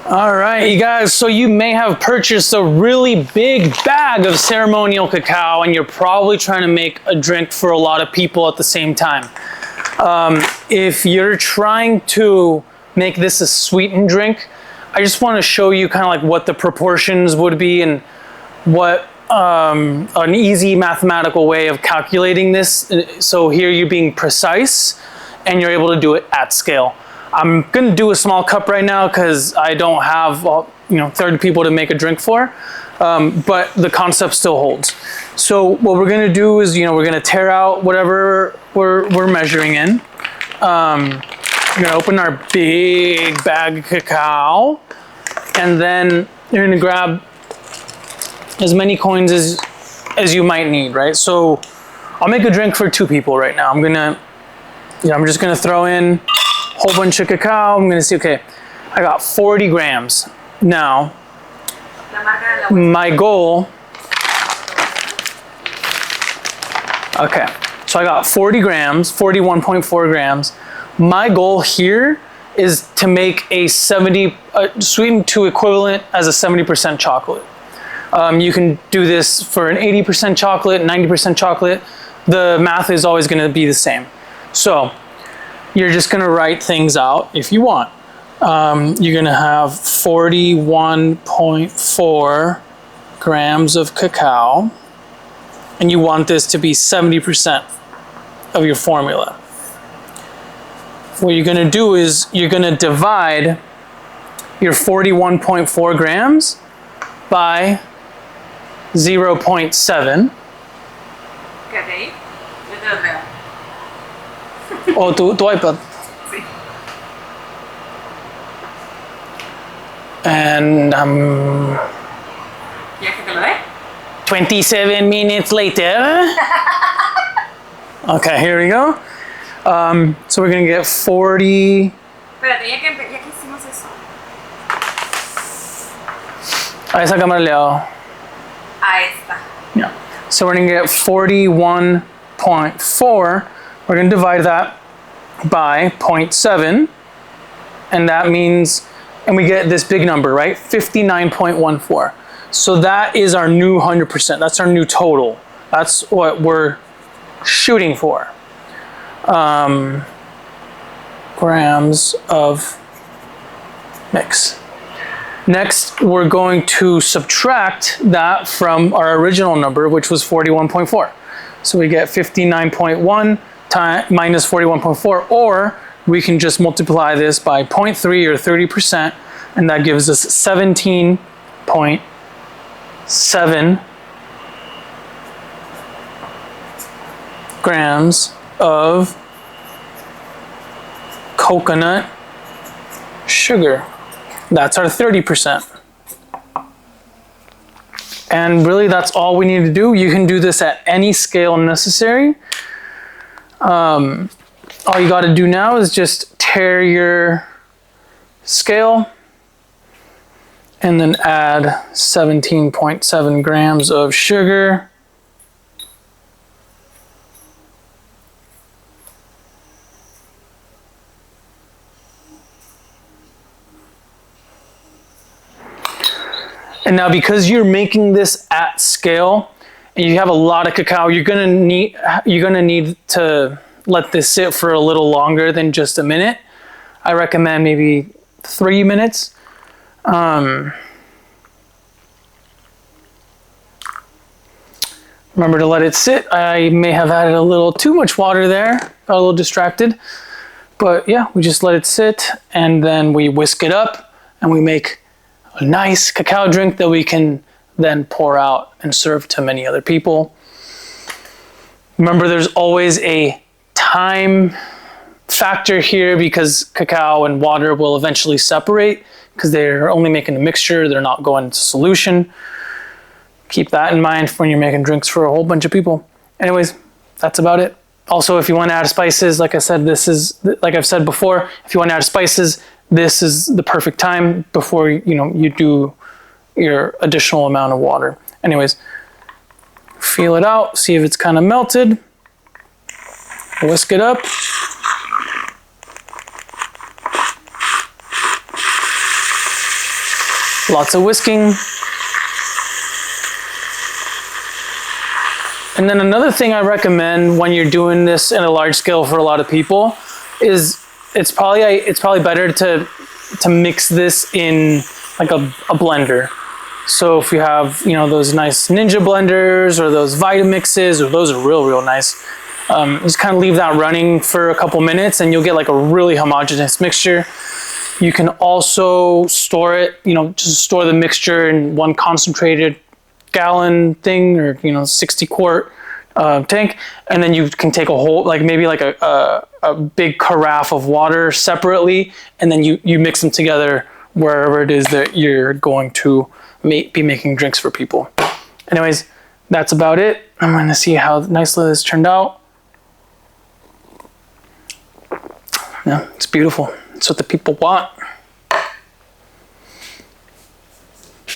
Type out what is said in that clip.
All right, you guys, so you may have purchased a really big bag of ceremonial cacao and you're probably trying to make a drink for a lot of people at the same time. If you're trying to make this a sweetened drink, I just want to show you kind of like what the proportions would be and what an easy mathematical way of calculating this. So here you're being precise and you're able to do it at scale. I'm gonna do a small cup right now because I don't have 30 people to make a drink for, but the concept still holds. So what we're gonna do is we're gonna tear out whatever we're measuring in. We're gonna open our big bag of cacao, and then you're gonna grab as many coins as you might need, right? So I'll make a drink for 2 people right now. I'm just gonna throw in a whole bunch of cacao. I'm gonna see, okay, I got 40 grams. Now, my goal, okay, so I got 40 grams, 41.4 grams. My goal here is to make a sweetened to equivalent as a 70% chocolate. You can do this for an 80% chocolate, 90% chocolate. The math is always gonna be the same. So you're just gonna write things out if you want. You're gonna have 41.4 grams of cacao, and you want this to be 70% of your formula. What you're gonna do is you're gonna divide your 41.4 grams by 0.7. O tu iPad. Sí. And ¿Quieres que te lo dé? 27 minutes later. Okay, here we go. So we're gonna get 40. Espérate, ya que hicimos eso. A esa cámara le hago. A esta. Yeah. So we're gonna get 41.4. We're gonna divide that by 0.7, and that means, and we get this big number, right? 59.14. So that is our new 100%. That's our new total. That's what we're shooting for. Grams of mix. Next, we're going to subtract that from our original number, which was 41.4. So we get 59.1 minus 41.4, or we can just multiply this by 0.3 or 30%, and that gives us 17.7 grams of coconut sugar. That's our 30%. And really that's all we need to do. You can do this at any scale necessary. All you got to do now is just tare your scale and then add 17.7 grams of sugar. And now because you're making this at scale and you have a lot of cacao, you're gonna need to let this sit for a little longer than just a minute. I recommend maybe 3 minutes. Remember to let it sit. I may have added a little too much water there, got a little distracted. But yeah, we just let it sit and then we whisk it up and we make a nice cacao drink that we can then pour out and serve to many other people. Remember, there's always a time factor here because cacao and water will eventually separate because they're only making a mixture, they're not going into solution. Keep that in mind when you're making drinks for a whole bunch of people. Anyways, that's about it. Also, if you want to add spices, like I've said before, if you want to add spices, this is the perfect time before you do your additional amount of water. Anyways, feel it out, see if it's kind of melted. Whisk it up. Lots of whisking. And then another thing I recommend when you're doing this in a large scale for a lot of people is it's probably better to mix this in like a blender. So if you have, you know, those nice Ninja blenders or those Vitamixes, or those are real nice, just kind of leave that running for a couple minutes and you'll get like a really homogeneous mixture. You can also store it, you know, just store the mixture in one concentrated gallon thing, or, you know, 60 quart tank, and then you can take a whole, like maybe like a big carafe of water separately, and then you mix them together wherever it is that you're going to be making drinks for people. Anyways, that's about it. I'm going to see how nicely this turned out. Yeah, it's beautiful. It's what the people want.